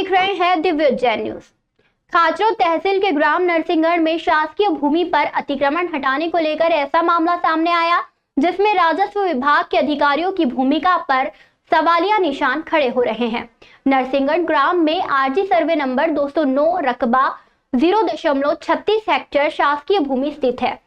देख रहे हैं दिव्य जैन न्यूज। खाचरो तहसील के ग्राम नरसिंहगढ़ में शासकीय भूमि पर अतिक्रमण हटाने को लेकर ऐसा मामला सामने आया जिसमें राजस्व विभाग के अधिकारियों की भूमिका पर सवालिया निशान खड़े हो रहे हैं। नरसिंहगढ़ ग्राम में आरजी सर्वे नंबर 209 रकबा 0.36 हेक्टेयर शासकीय भूमि स्थित है।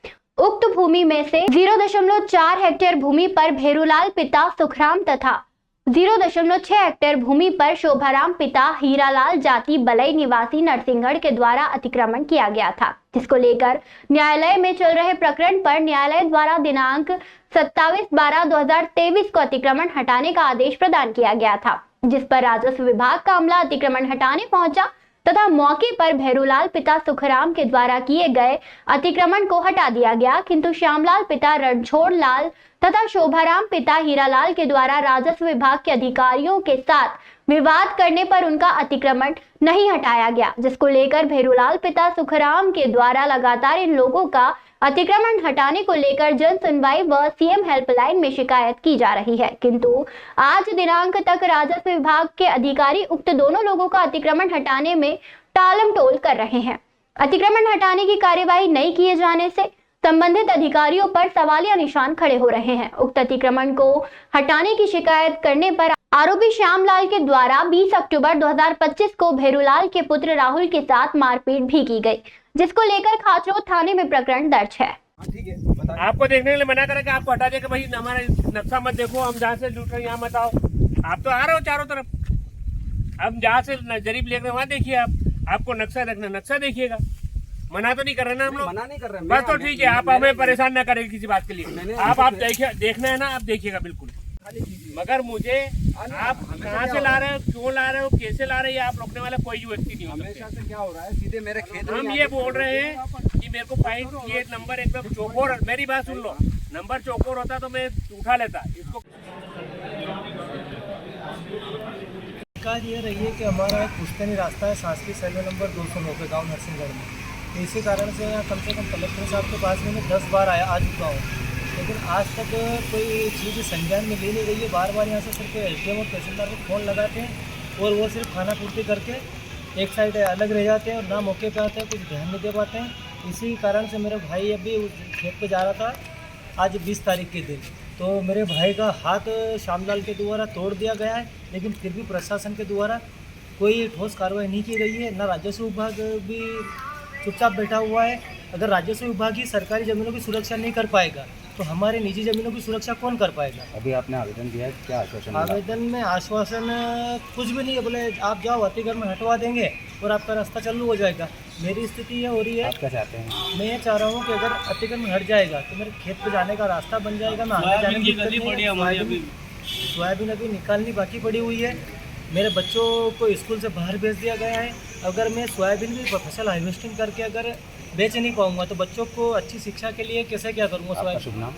उक्त भूमि में से 0.4 हेक्टेयर भूमि पर भेरूलाल पिता सुखराम तथा 0.6 हेक्टेयर भूमि पर शोभाराम पिता हीरालाल जाति बलई निवासी नरसिंहगढ़ के द्वारा अतिक्रमण किया गया था, जिसको लेकर न्यायालय में चल रहे प्रकरण पर न्यायालय द्वारा दिनांक 27/12/2023 को अतिक्रमण हटाने का आदेश प्रदान किया गया था, जिस पर राजस्व विभाग का अमला अतिक्रमण हटाने पहुंचा तथा मौके पर भेरूलाल पिता सुखराम के द्वारा किए गए अतिक्रमण को हटा दिया गया, किंतु श्यामलाल पिता रणछोड़ लाल तथा शोभाराम पिता हीरालाल के द्वारा राजस्व विभाग के अधिकारियों के साथ विवाद करने पर उनका अतिक्रमण नहीं हटाया गया, जिसको लेकर भेरूलाल पिता सुखराम के द्वारा लगातार इन लोगों का अतिक्रमण हटाने को लेकर जन सुनवाई व सीएम हेल्पलाइन में शिकायत की जा रही है, किंतु आज दिनांक तक राजस्व विभाग के अधिकारी उक्त दोनों लोगों का अतिक्रमण हटाने में टालमटोल कर रहे हैं। अतिक्रमण हटाने की कार्यवाही नहीं किए जाने से संबंधित अधिकारियों पर सवालिया निशान खड़े हो रहे हैं। उक्त अतिक्रमण को हटाने की शिकायत करने पर आरोपी श्यामलाल के द्वारा 20 अक्टूबर 2025 को भेरूलाल के पुत्र राहुल के साथ मारपीट भी की गई, जिसको लेकर खाचरो थाने में प्रकरण दर्ज है। ठीक है, आपको देखने के लिए मना करा कि आपको हटा दे कि भाई हमारा नक्शा मत देखो, हम जहाँ से लूट रहे हैं यहाँ मत आओ। आप तो आ रहे हो चारों तरफ, अब जहाँ से जरीब लेकर वहाँ देखिए। आपको नक्शा देखना, नक्शा देखिएगा। मना तो नहीं कर रहे ना हम लोग, मना नहीं कर रहे। बस तो ठीक है, आप हमें परेशान न करें किसी बात के लिए। आप देखिए, देखना है ना, आप देखिएगा बिल्कुल। मगर मुझे आप कहाँ से ला रहे हो, क्यों ला रहे हो, कैसे ला रहे हैं, आप रोकने वाला कोई व्यक्ति नहीं। हमेशा से क्या हो रहा है, सीधे मेरे खेत हम ये बोल रहे हैं कि मेरे को पॉइंट ये नंबर एकदम चौकोर, मेरी बात सुन लो, नंबर चौकोर होता तो मैं उठा लेता इसको। शिकायत ये रही है कि हमारा एक पुश्तैनी रास्ता है शासकीय सर्वे नंबर 209 पे गाँव नरसिंहगढ़ में, इसी कारण से यहाँ कम से कम कलेक्टर साहब के पास में 10 बार आ चुका हूँ, लेकिन आज तक कोई चीज़ संज्ञान में ले नहीं रही है। बार बार यहाँ से सिर्फ एसडीएम और तहसीलदार को फ़ोन लगाते हैं और वो सिर्फ खाना पूर्ति करके एक साइड अलग रह जाते हैं और ना मौके पे आते हैं, कुछ ध्यान नहीं दे पाते हैं। इसी कारण से मेरा भाई अभी खेत पे जा रहा था आज 20 तारीख के दिन, तो मेरे भाई का हाथ श्यामलाल के द्वारा तोड़ दिया गया है, लेकिन फिर भी प्रशासन के द्वारा कोई ठोस कार्रवाई नहीं की गई है। न राजस्व विभाग भी चुपचाप बैठा हुआ है। अगर राजस्व विभाग ही सरकारी ज़मीनों की सुरक्षा नहीं कर पाएगा तो हमारे निजी ज़मीनों की सुरक्षा कौन कर पाएगा। अभी आपने आवेदन दिया है, क्या आश्वासन? आवेदन में आश्वासन कुछ भी नहीं है, बोले आप जाओ अतिक्रमण हटवा देंगे और आपका रास्ता चालू हो जाएगा। मेरी स्थिति ये हो रही है, आप क्या चाहते हैं? मैं ये चाह रहा हूँ कि अगर अतिक्रमण हट जाएगा तो मेरे खेत पे जाने का रास्ता बन जाएगा। मैं आने जाने की सोयाबीन अभी निकालनी बाकी पड़ी हुई है। मेरे बच्चों को स्कूल से बाहर भेज दिया गया है। अगर मैं सोयाबीन भी फसल हार्वेस्टिंग करके अगर बेच नहीं पाऊंगा तो बच्चों को अच्छी शिक्षा के लिए कैसे क्या करूँगा। शुभ नाम?